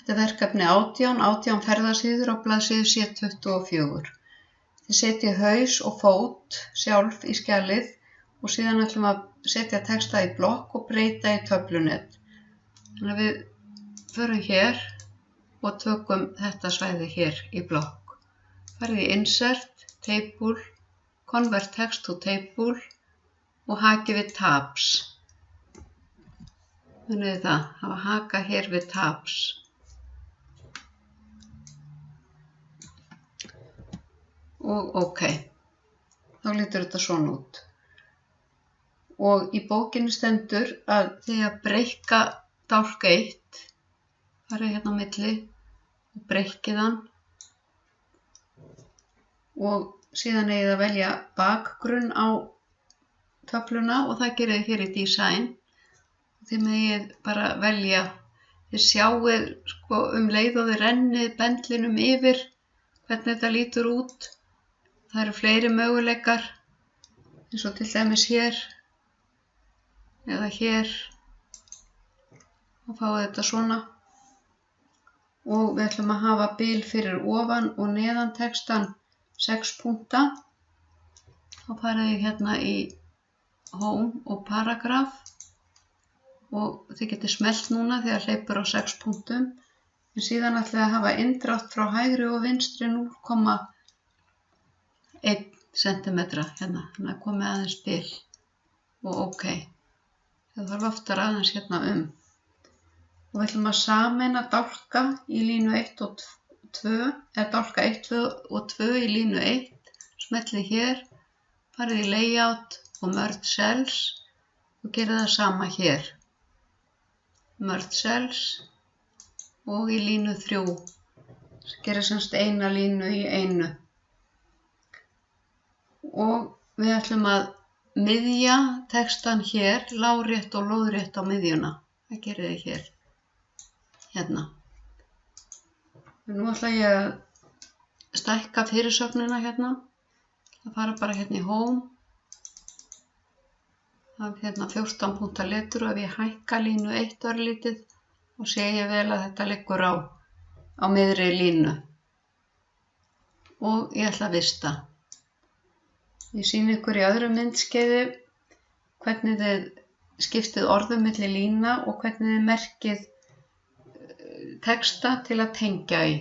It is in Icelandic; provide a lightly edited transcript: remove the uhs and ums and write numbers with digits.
Þetta er verkefni 18 ferðasíður á blaðsíðu 724. Þið setjið haus og fót sjálf í skjalið og síðan ætlum við að setja texta í blokk og breyta í töflunet. Þannig að við förum hér og tökum þetta svæði hér í blokk. Farið í Insert, Table, Convert Text to Table og hakið við Tabs. Munið það, hafa haka hér við Tabs. Og OK, þá lítur þetta svona út. Og í bókinni stendur að þið að breikka dálk 1, farið hérna á milli og breikið hann og síðan eigið að velja bakgrunn á töfluna og það gerið þið hér í Design. Þið megið bara velja, þið sjáið sko leið og þið rennið bendlinum yfir hvernig þetta lítur út. Það eru fleiri möguleikar, eins og til dæmis hér eða hér. Og fáið þetta svona. Og við ætlum að hafa bil fyrir ofan og neðan textan 6 punkta. Þá farið þið hérna í Home og Paragraph og þið getið smellt núna þegar hleypur á 6 punktum. En síðan ætlum við að hafa inndrátt frá hægri og vinstri 0,1 sentimetra hérna, þannig að komið aðeins bil og OK. Það þarf aftur aðeins hérna Og við ætlum að sameina dálka í línu 1 og 2, eða dálka 1, 2 og 2 í línu 1. Smellið hér, farið í Layout og Merge Cells og gerið það sama hér. Merge Cells og í línu 3. Gerið semst eina línu í einu. Og við ætlum að miðja textan hér, lárétt og lóðrétt á miðjuna. Það gerið þið hér. Hérna. Nú ætla ég að stækka fyrirsögnina hérna. Það fara bara hérna í Home. Það er hérna 14 punkta letur og ef ég hækka línu 1 örlítið og sé ég vel að þetta liggur á miðri línu. Og ég ætla að vista. Ég sýni ykkur í öðru myndskeiði hvernig þið skiptið orðum milli lína og hvernig þið merkið texta til að tengja í.